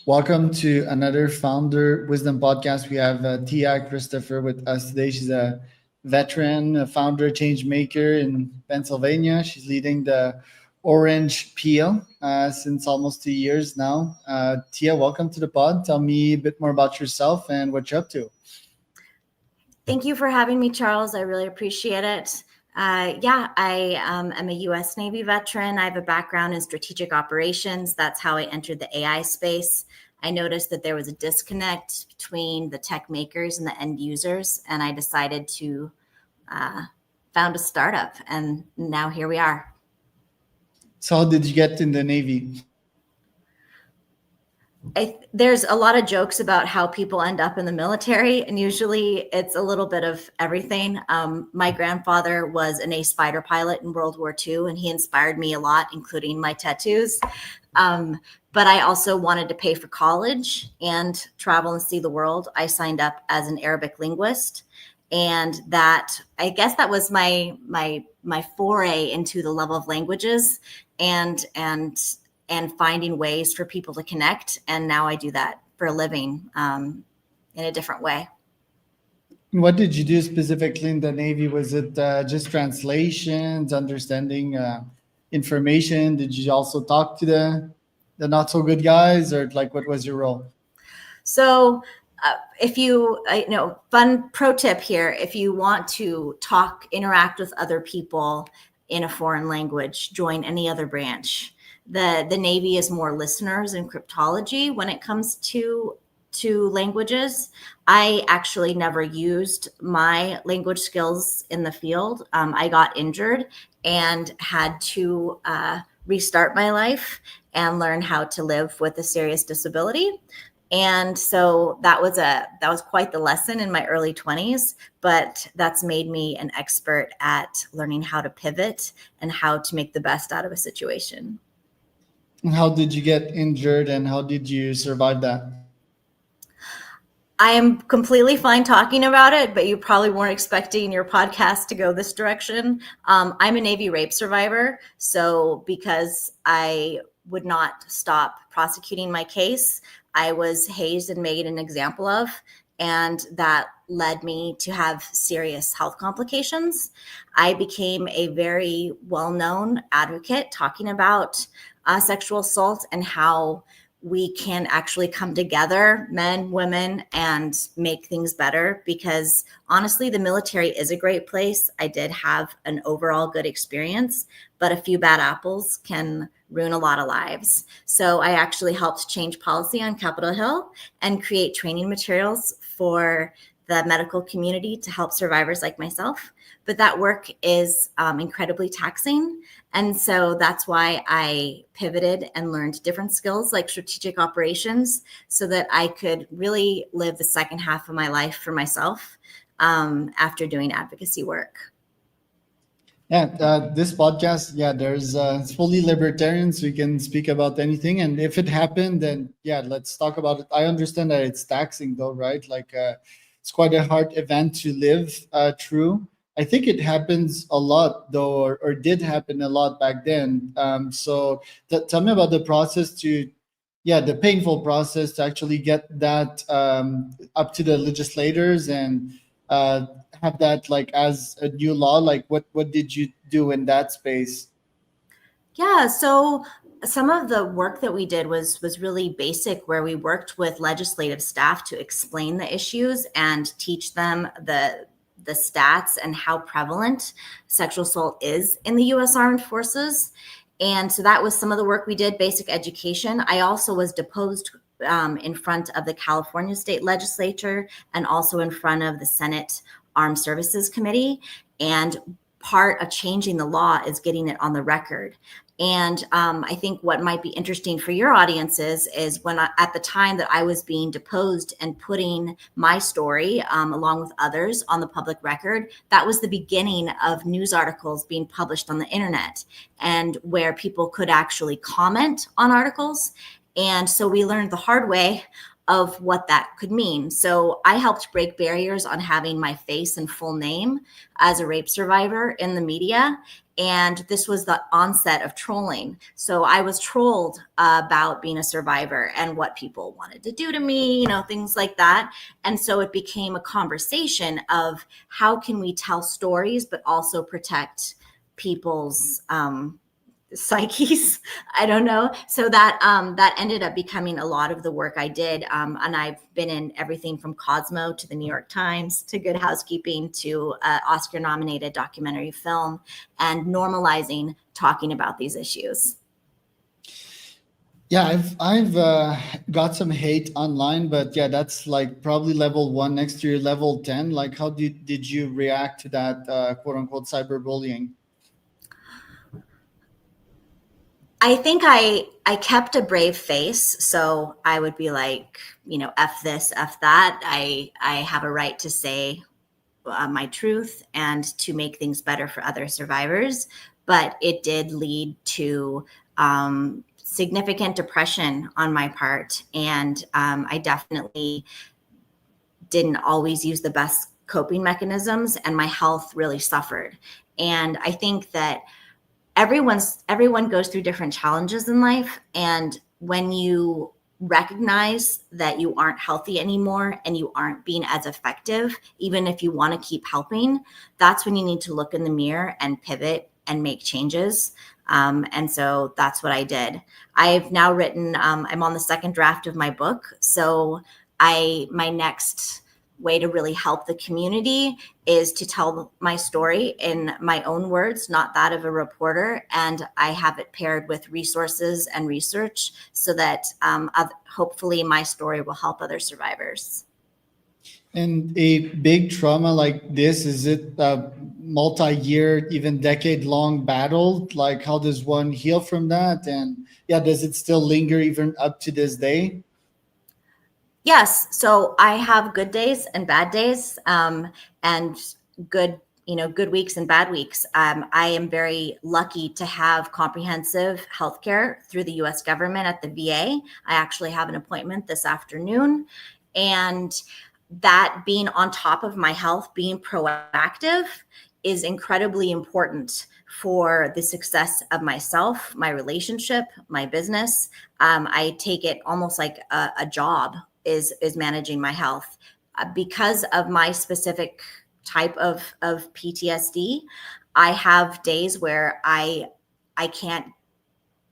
Welcome to another Founder Wisdom podcast. We have Tia Christopher with us today. She's a veteran, a founder, change maker in Pennsylvania. She's leading the Orange Peel since almost 2 years now. Tia, welcome to the pod. Tell me a bit more about yourself and what you're up to. Thank you for having me, Charles. I really appreciate it. I am a U.S. Navy veteran. I have a background in strategic operations. That's how I entered the AI space. I noticed that there was a disconnect between the tech makers and the end users, and I decided to found a startup, and now here we are. So how did you get in the Navy? There's a lot of jokes about how people end up in the military, and usually it's a little bit of everything. My grandfather was an ace fighter pilot in World War II, and he inspired me a lot, including my tattoos. But I also wanted to pay for college and travel and see the world. I signed up as an Arabic linguist, and I guess that was my foray into the love of languages and finding ways for people to connect. And now I do that for a living in a different way. What did you do specifically in the Navy? Was it just translations, understanding information? Did you also talk to the not so good guys, or what was your role? So fun pro tip here, if you want to interact with other people in a foreign language, join any other branch. The Navy is more listeners and cryptology when it comes to languages. I actually never used my language skills in the field. I got injured and had to restart my life and learn how to live with a serious disability. And so that was quite the lesson in my early 20s, but that's made me an expert at learning how to pivot and how to make the best out of a situation. How did you get injured and how did you survive that? I am completely fine talking about it, but you probably weren't expecting your podcast to go this direction. I'm a Navy rape survivor. So because I would not stop prosecuting my case, I was hazed and made an example of, and that led me to have serious health complications. I became a very well-known advocate talking about sexual assault and how we can actually come together, men, women, and make things better, because honestly, the military is a great place. I did have an overall good experience, but a few bad apples can ruin a lot of lives. So I actually helped change policy on Capitol Hill and create training materials for the medical community to help survivors like myself. But that work is incredibly taxing. And so that's why I pivoted and learned different skills like strategic operations so that I could really live the second half of my life for myself after doing advocacy work. Yeah, this podcast, it's fully libertarian, so you can speak about anything. And if it happened, then let's talk about it. I understand that it's taxing though, right? It's quite a hard event to live through. I think it happens a lot though, or did happen a lot back then. So tell me about the process the painful process to actually get that up to the legislators and have that as a new law. What did you do in that space? Yeah, so some of the work that we did was really basic, where we worked with legislative staff to explain the issues and teach them the stats and how prevalent sexual assault is in the U.S. Armed Forces. And so that was some of the work we did, basic education. I also was deposed in front of the California State Legislature and also in front of the Senate Armed Services Committee. And part of changing the law is getting it on the record. And I think what might be interesting for your audiences is at the time that I was being deposed and putting my story along with others on the public record, that was the beginning of news articles being published on the internet and where people could actually comment on articles. And so we learned the hard way of what that could mean. So I helped break barriers on having my face and full name as a rape survivor in the media. And this was the onset of trolling. So I was trolled about being a survivor and what people wanted to do to me, things like that. And so it became a conversation of how can we tell stories, but also protect people's psyches. I don't know. So that ended up becoming a lot of the work I did. And I've been in everything from Cosmo to the New York Times to Good Housekeeping to Oscar nominated documentary film, and normalizing talking about these issues. Yeah, I've got some hate online, but yeah, that's like probably level 1 next to your level 10. Like, how did you react to that quote unquote cyberbullying? I think I kept a brave face, so I would be like, F this, F that. I have a right to say my truth and to make things better for other survivors. But it did lead to significant depression on my part, and I definitely didn't always use the best coping mechanisms, and my health really suffered. And I think that everyone goes through different challenges in life, and when you recognize that you aren't healthy anymore and you aren't being as effective, even if you want to keep helping, that's when you need to look in the mirror and pivot and make changes. And so that's what I did. I've now written, I'm on the second draft of my book. So my next way to really help the community is to tell my story in my own words, not that of a reporter. And I have it paired with resources and research so that hopefully my story will help other survivors. And a big trauma like this, is it a multi-year, even decade-long battle? Like, how does one heal from that? And yeah, does it still linger even up to this day? Yes. So I have good days and bad days, and good, good weeks and bad weeks. I am very lucky to have comprehensive healthcare through the US government at the VA. I actually have an appointment this afternoon. And that being on top of my health, being proactive, is incredibly important for the success of myself, my relationship, my business. I take it almost like a job is managing my health. Because of my specific type of PTSD, I have days where I can't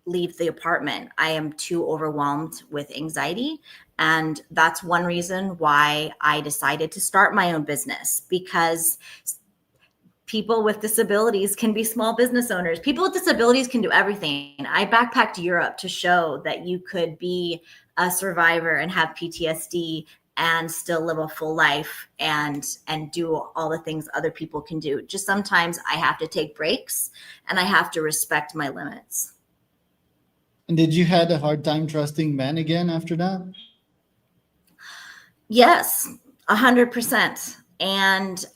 leave the apartment. I am too overwhelmed with anxiety. And that's one reason why I decided to start my own business, because people with disabilities can be small business owners. People with disabilities can do everything. I backpacked Europe to show that you could be a survivor and have PTSD and still live a full life and do all the things other people can do. Just sometimes I have to take breaks and I have to respect my limits. And did you had a hard time trusting men again after that? Yes, 100%. And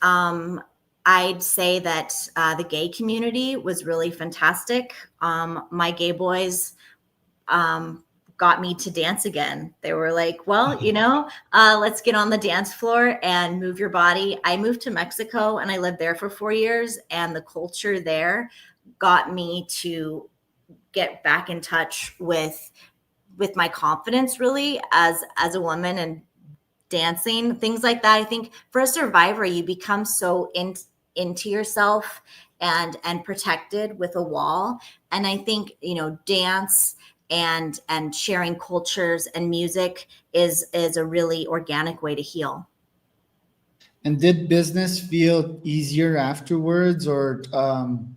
I'd say that the gay community was really fantastic. My gay boys got me to dance again. They were like, well, let's get on the dance floor and move your body. I moved to Mexico and I lived there for 4 years, and the culture there got me to get back in touch with my confidence, really, as a woman, and dancing, things like that. I think for a survivor, you become so into yourself and protected with a wall. And I think, dance and sharing cultures and music is a really organic way to heal. And did business feel easier afterwards, or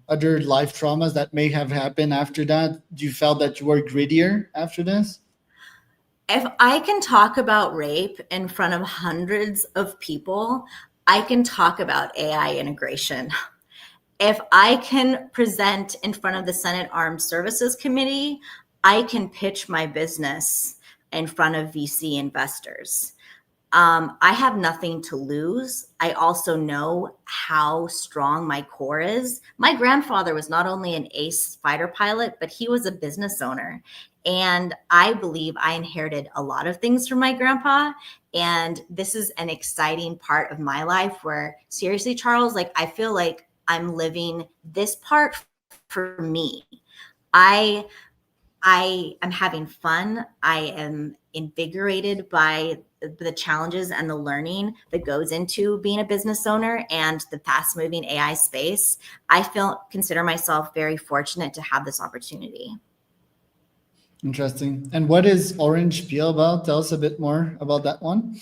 other life traumas that may have happened after that? Do you felt that you were grittier after this? If I can talk about rape in front of hundreds of people, I can talk about AI integration. If I can present in front of the Senate Armed Services Committee, I can pitch my business in front of VC investors. I have nothing to lose. I also know how strong my core is. My grandfather was not only an ace fighter pilot, but he was a business owner. And I believe I inherited a lot of things from my grandpa. And this is an exciting part of my life where, seriously, Charles, like, I feel like I'm living this part for me. I I am having fun. I am invigorated by the challenges and the learning that goes into being a business owner and the fast moving AI space. I consider myself very fortunate to have this opportunity. Interesting. And what is Orange Peel about? Tell us a bit more about that one.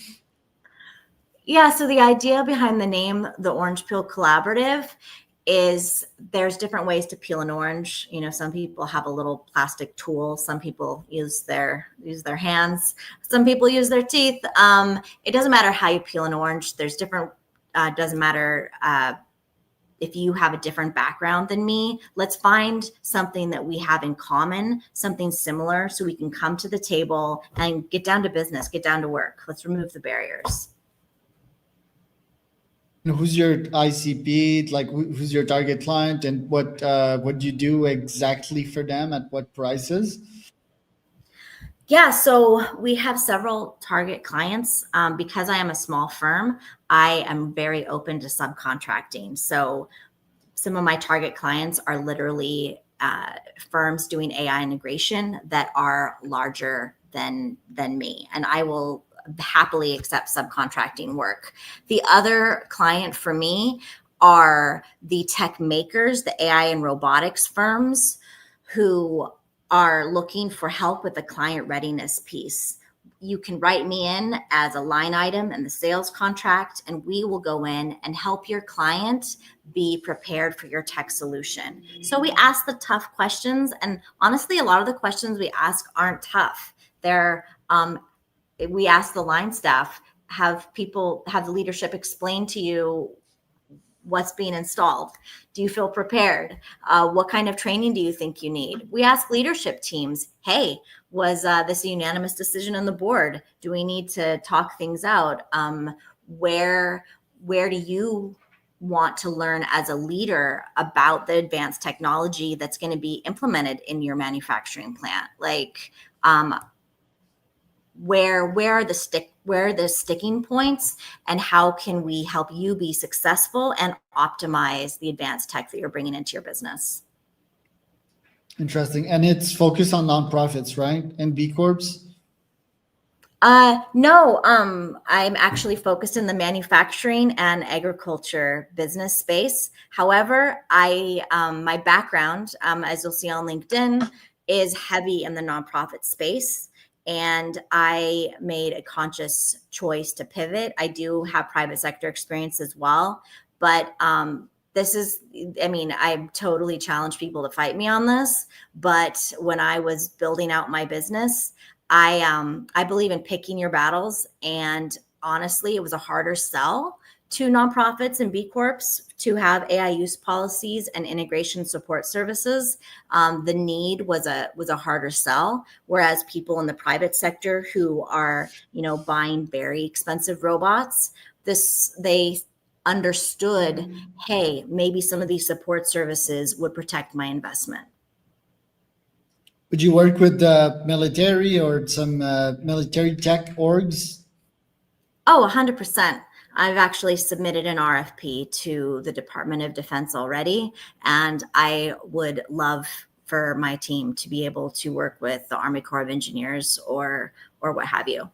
Yeah, so the idea behind the name, the Orange Peel Collaborative, is there's different ways to peel an orange. You know, some people have a little plastic tool. Some people use their hands. Some people use their teeth. It doesn't matter how you peel an orange. There's different. Doesn't matter if you have a different background than me. Let's find something that we have in common, something similar, so we can come to the table and get down to business, get down to work. Let's remove the barriers. Who's your ICP? Like, who's your target client, and what do you do exactly for them at what prices? Yeah, so we have several target clients. Because I am a small firm, I am very open to subcontracting. So some of my target clients are literally firms doing AI integration that are larger than me, and I will happily accept subcontracting work. The other client for me are the tech makers, the AI and robotics firms who are looking for help with the client readiness piece. You can write me in as a line item in the sales contract, and we will go in and help your client be prepared for your tech solution. So we ask the tough questions, and honestly, a lot of the questions we ask aren't tough. We ask the line staff, have the leadership explain to you what's being installed? Do you feel prepared? What kind of training do you think you need? We ask leadership teams, hey, was this a unanimous decision on the board? Do we need to talk things out? Where do you want to learn as a leader about the advanced technology that's going to be implemented in your manufacturing plant? Like, where are the sticking points, and how can we help you be successful and optimize the advanced tech that you're bringing into your business? Interesting. And it's focused on nonprofits, right? And B Corps? No, I'm actually focused in the manufacturing and agriculture business space. However, my background, as you'll see on LinkedIn, is heavy in the nonprofit space. And I made a conscious choice to pivot. I do have private sector experience as well, but I totally challenge people to fight me on this. But when I was building out my business, I believe in picking your battles. And honestly, it was a harder sell to nonprofits and B Corps to have AI use policies and integration support services. The need was a harder sell, whereas people in the private sector who are, buying very expensive robots, they understood, hey, maybe some of these support services would protect my investment. Would you work with the military or some military tech orgs? Oh, 100%. I've actually submitted an RFP to the Department of Defense already, and I would love for my team to be able to work with the Army Corps of Engineers or what have you.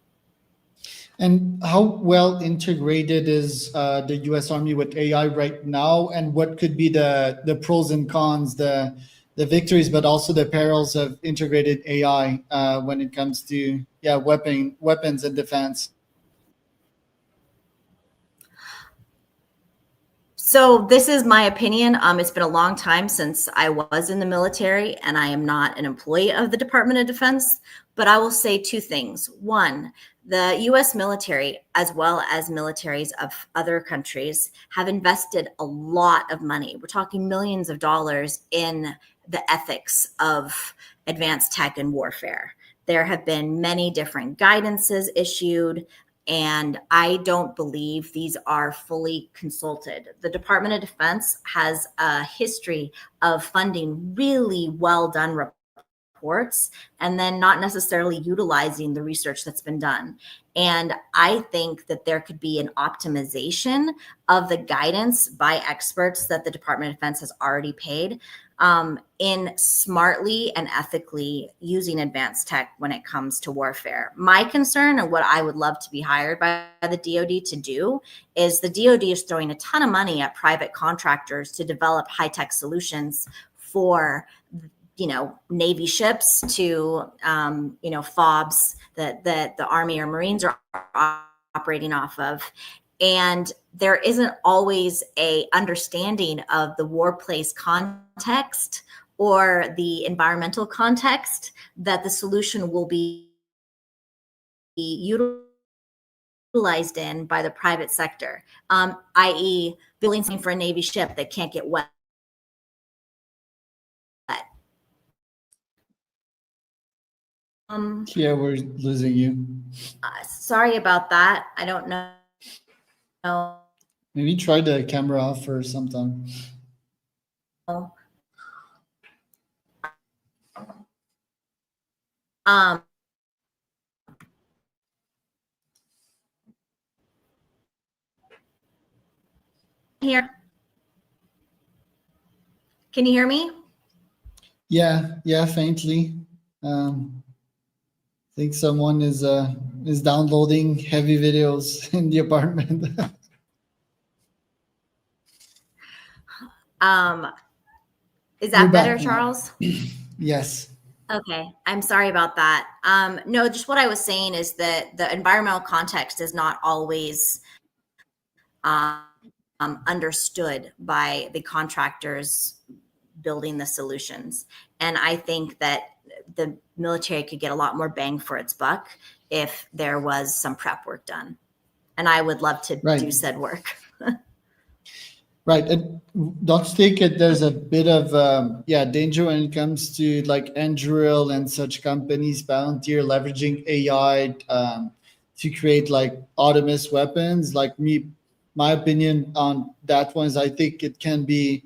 And how well integrated is the U.S. Army with AI right now? And what could be the pros and cons, the victories, but also the perils of integrated AI when it comes to weapons and defense? So this is my opinion. It's been a long time since I was in the military, and I am not an employee of the Department of Defense, but I will say two things. One, the US military, as well as militaries of other countries, have invested a lot of money. We're talking millions of dollars in the ethics of advanced tech and warfare. There have been many different guidances issued, and I don't believe these are fully consulted. The Department of Defense has a history of funding really well done reports and then not necessarily utilizing the research that's been done. And I think that there could be an optimization of the guidance by experts that the Department of Defense has already paid in smartly and ethically using advanced tech when it comes to warfare. My concern, and what I would love to be hired by the DoD to do, is the DoD is throwing a ton of money at private contractors to develop high-tech solutions for, you know, Navy ships to, you know, FOBs that the Army or Marines are operating off of. And there isn't always a understanding of the warplace context or the environmental context that the solution will be utilized in by the private sector, i.e. building something for a Navy ship that can't get wet. Yeah, we're losing you. Sorry about that. I don't know. Maybe try the camera off or something. Here. Can you hear me? Yeah, faintly. I think someone is downloading heavy videos in the apartment. Is that better, Charles? Yes. Okay, I'm sorry about that. No, just what I was saying is that the environmental context is not always understood by the contractors building the solutions. And I think that the military could get a lot more bang for its buck if there was some prep work done. And I would love to do said work. Right. And don't think it, there's a bit of danger when it comes to like Anduril and such companies, Palantir, leveraging AI to create like autonomous weapons. Like my opinion on that one is I think it can be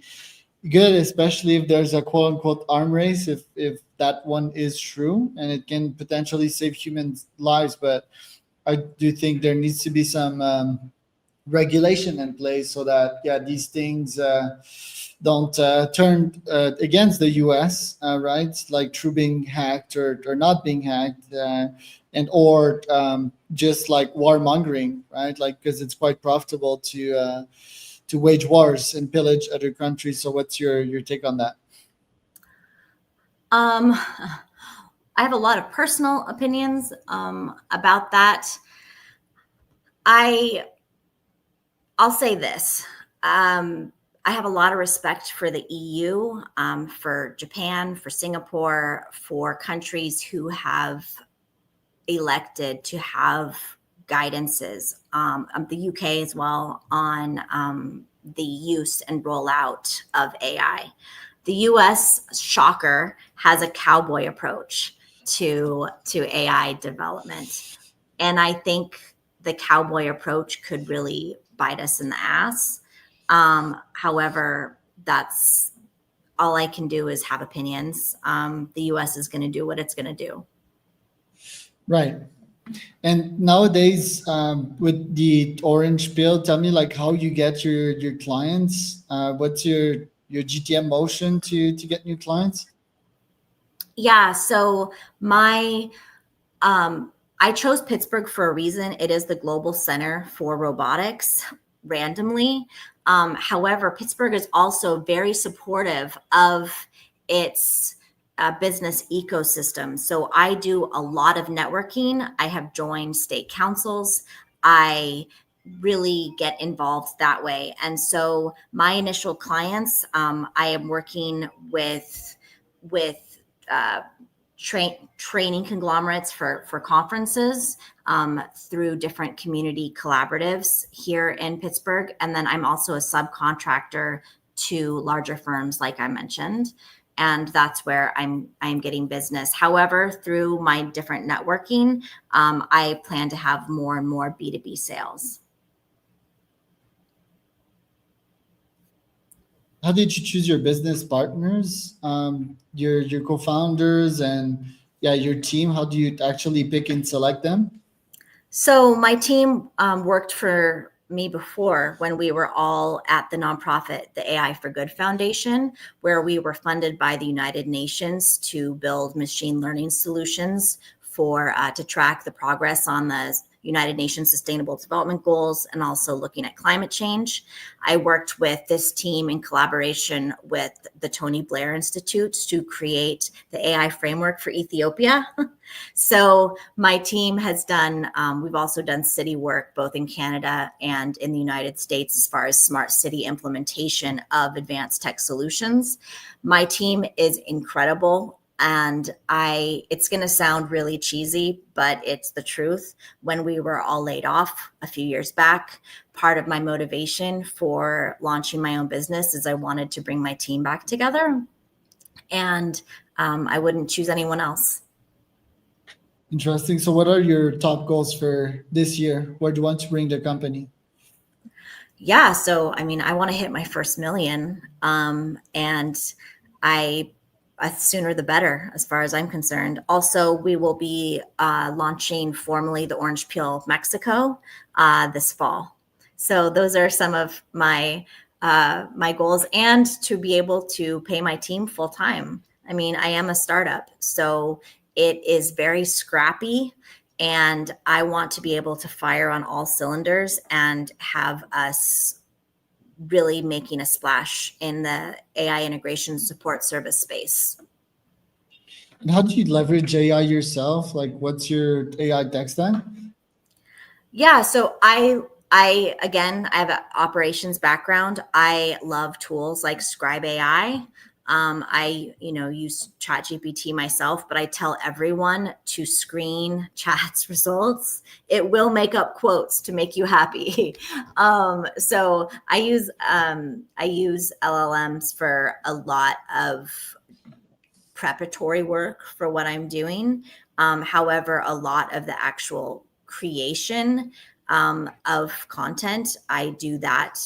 good, especially if there's a quote unquote arm race, if that one is true, and it can potentially save human lives. But I do think there needs to be some regulation in place so that these things don't turn against the US, right? Like through being hacked or not being hacked, and or just like warmongering, right? Like because it's quite profitable to wage wars and pillage other countries. So what's your take on that? I have a lot of personal opinions about that. I'll say this. I have a lot of respect for the EU, for Japan, for Singapore, for countries who have elected to have guidances, the UK as well, on the use and rollout of AI. The US, shocker, has a cowboy approach to AI development. And I think the cowboy approach could really bite us in the ass. However, that's all I can do is have opinions. The US is going to do what it's going to do. Right. And nowadays, with the orange pill, tell me like how you get your clients. What's your GTM motion to get new clients? Yeah. So I chose Pittsburgh for a reason. It is the global center for robotics randomly. However, Pittsburgh is also very supportive of its business ecosystem. So I do a lot of networking. I have joined state councils. I really get involved that way. And so my initial clients, I am working with training conglomerates for conferences through different community collaboratives here in Pittsburgh. And then I'm also a subcontractor to larger firms, like I mentioned. And that's where I'm getting business. However, through my different networking, I plan to have more and more B2B sales. How did you choose your business partners, your co-founders, and yeah, your team? How do you actually pick and select them? So my team worked for me before when we were all at the nonprofit, the AI for Good Foundation, where we were funded by the United Nations to build machine learning solutions for to track the progress on the United Nations Sustainable Development Goals and also looking at climate change. I worked with this team in collaboration with the Tony Blair Institute to create the AI framework for Ethiopia. So my team has done, we've also done city work both in Canada and in the United States as far as smart city implementation of advanced tech solutions. My team is incredible. And it's going to sound really cheesy, but it's the truth. When we were all laid off a few years back, part of my motivation for launching my own business is I wanted to bring my team back together. And I wouldn't choose anyone else. Interesting. So, what are your top goals for this year? Where do you want to bring the company? Yeah, so I mean, I want to hit my first million, and I sooner the better, as far as I'm concerned. Also, we will be launching formally the Orange Peel Mexico this fall. So those are some of my goals, and to be able to pay my team full time. I mean, I am a startup, so it is very scrappy, and I want to be able to fire on all cylinders and have us really making a splash in the AI integration support service space. And how do you leverage AI yourself? Like, what's your AI tech stack? Yeah, so I again, I have an operations background. I love tools like Scribe AI. I use ChatGPT myself, but I tell everyone to screen chat's results. It will make up quotes to make you happy. So I use LLMs for a lot of preparatory work for what I'm doing. However, a lot of the actual creation of content, I do that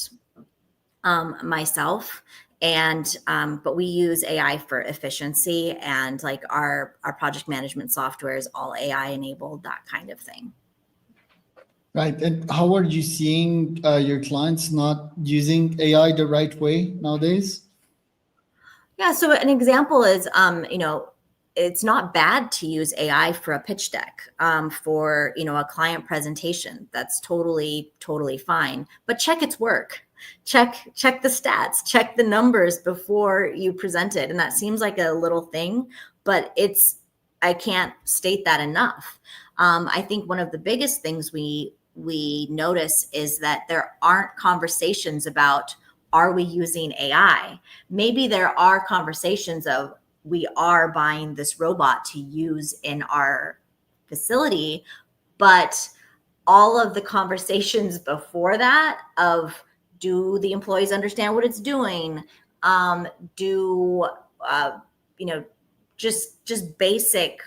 myself. And but we use AI for efficiency, and like our project management software is all AI enabled, that kind of thing. Right. And how are you seeing your clients not using AI the right way nowadays? Yeah, so an example is, it's not bad to use AI for a pitch deck, for, a client presentation. That's totally, totally fine. But check its work. Check the stats, check the numbers before you present it. And that seems like a little thing, but I can't state that enough. I think one of the biggest things we notice is that there aren't conversations about, are we using AI? Maybe there are conversations of, we are buying this robot to use in our facility, but all of the conversations before that of, do the employees understand what it's doing? Do you know just basic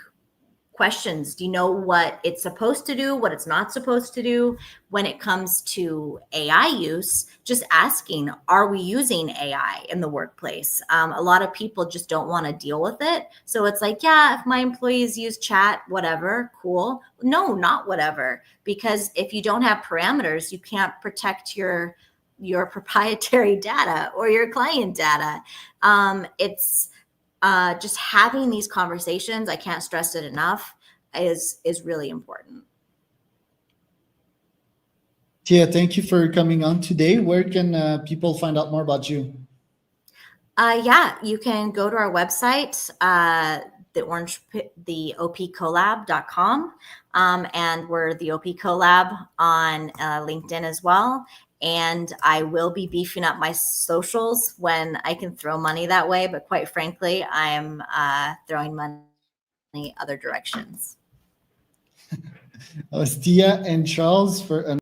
questions. Do you know what it's supposed to do, what it's not supposed to do? When it comes to AI use, just asking, are we using AI in the workplace? A lot of people just don't want to deal with it. So it's like, yeah, if my employees use chat, whatever, cool. No, not whatever. Because if you don't have parameters, you can't protect your proprietary data or your client data. It's just having these conversations, I can't stress it enough, is really important. Tia, thank you for coming on today. Where can people find out more about you? Yeah, you can go to our website, the opcollab.com, and we're the OP Collab on LinkedIn as well. And I will be beefing up my socials when I can throw money that way. But quite frankly, I'm throwing money other directions. Tia and Charles for